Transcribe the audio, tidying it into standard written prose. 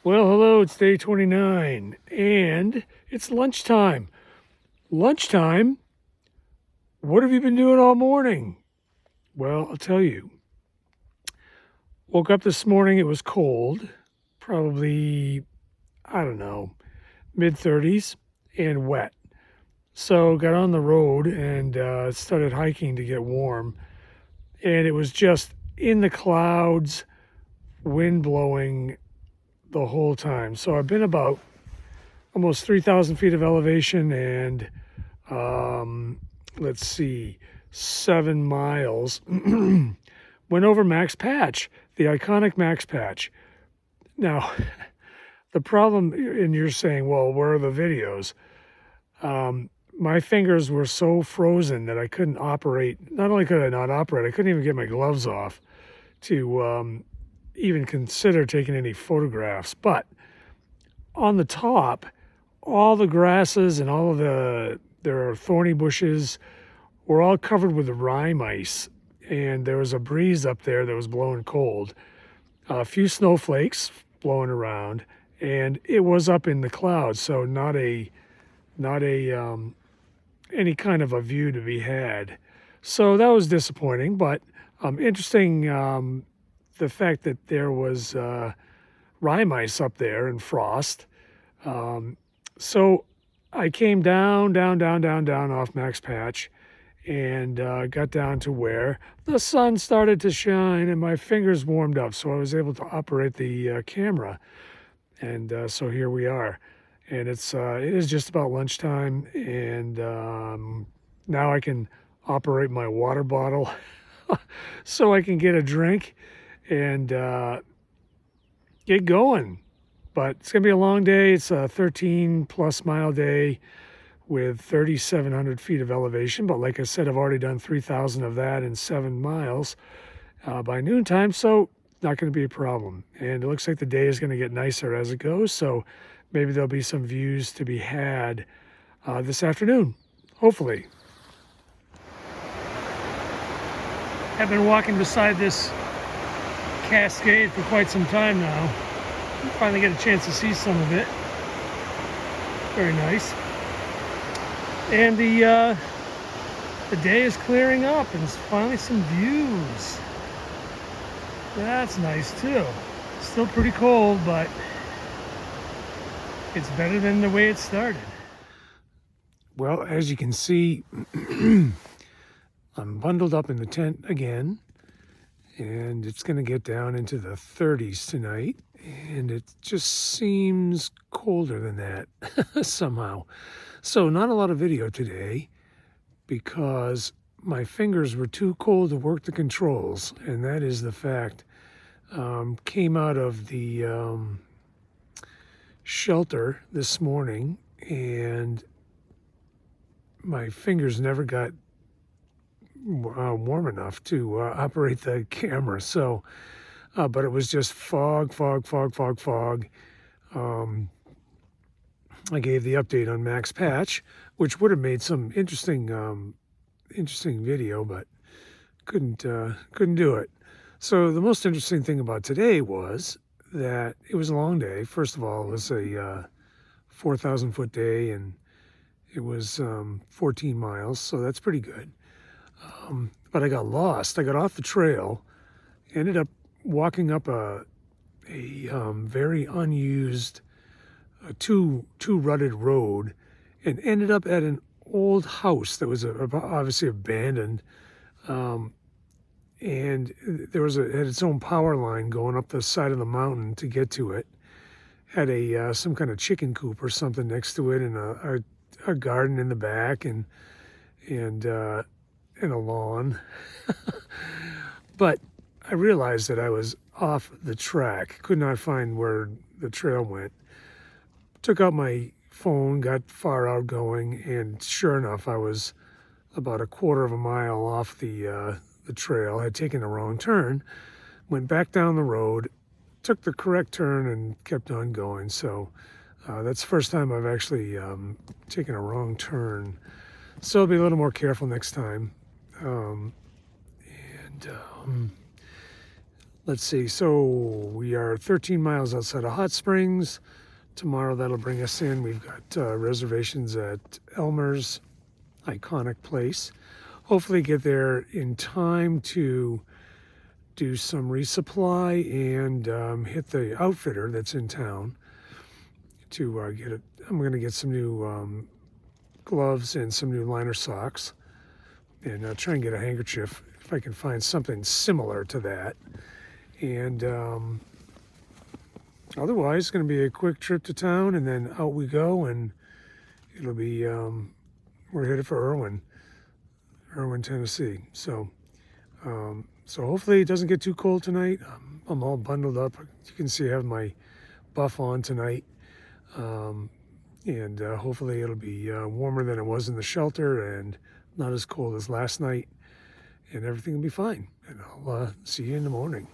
Well, hello, it's day 29, and it's lunchtime. Lunchtime? What have you been doing all morning? Well, I'll tell you. Woke up this morning, it was cold, probably, I don't know, mid-30s and wet. So got on the road and started hiking to get warm, and it was just in the clouds, wind blowing the whole time. So I've been about almost 3,000 feet of elevation and let's see, 7 miles. Went over Max Patch, the iconic Max Patch. Now, the problem, and you're saying, well, where are the videos? My fingers were so frozen that I couldn't operate. Not only could I not operate, I couldn't even get my gloves off to even consider taking any photographs. But on the top, all the grasses and all of there are thorny bushes were all covered with rime ice, and there was a breeze up there that was blowing cold. A few snowflakes blowing around, and it was up in the clouds, so not a any kind of a view to be had. So that was disappointing, but interesting the fact that there was rime ice up there and frost. So I came down off Max Patch and got down to where the sun started to shine and my fingers warmed up. So I was able to operate the camera. And so here we are. And it is just about lunchtime. And now I can operate my water bottle so I can get a drink and get going. But it's going to be a long day. It's a 13-plus mile day with 3,700 feet of elevation. But like I said, I've already done 3,000 of that in 7 miles by noontime, so not going to be a problem. And it looks like the day is going to get nicer as it goes, so maybe there'll be some views to be had this afternoon, hopefully. I've been walking beside this cascade for quite some time now. Finally get a chance to see some of it. Very nice. And the day is clearing up and it's finally some views. That's nice too. Still pretty cold, but it's better than the way it started. Well, as you can see, I'm bundled up in the tent again, and it's going to get down into the 30s tonight, and it just seems colder than that somehow. So not a lot of video today because my fingers were too cold to work the controls, and that is the fact. Came out of the shelter this morning, and my fingers never got warm enough to operate the camera. So, but it was just fog. I gave the update on Max Patch, which would have made some interesting video, but couldn't do it. So the most interesting thing about today was that it was a long day. First of all, it was a 4,000 foot day, and it was 14 miles, so that's pretty good. But I got lost. I got off the trail, ended up walking up a very unused two rutted road, and ended up at an old house that was obviously abandoned. And there was had its own power line going up the side of the mountain to get to it. Had a some kind of chicken coop or something next to it, and a garden in the back, and a lawn. But I realized that I was off the track. Could not find where the trail went. Took out my phone, got far out going, and sure enough, I was about a quarter of a mile off the trail. I had taken a wrong turn, went back down the road, took the correct turn, and kept on going. So that's the first time I've actually taken a wrong turn. So I'll be a little more careful next time. Let's see. So we are 13 miles outside of Hot Springs. Tomorrow that'll bring us in. We've got reservations at Elmer's iconic place. Hopefully get there in time to do some resupply and hit the outfitter that's in town to get it. I'm going to get some new gloves and some new liner socks, and try and get a handkerchief if I can find something similar to that. And otherwise, it's going to be a quick trip to town, and then out we go, and it'll be, we're headed for Irwin, Tennessee. So hopefully it doesn't get too cold tonight. I'm all bundled up. You can see I have my buff on tonight. And hopefully it'll be warmer than it was in the shelter and not as cold as last night, and everything will be fine. And I'll see you in the morning.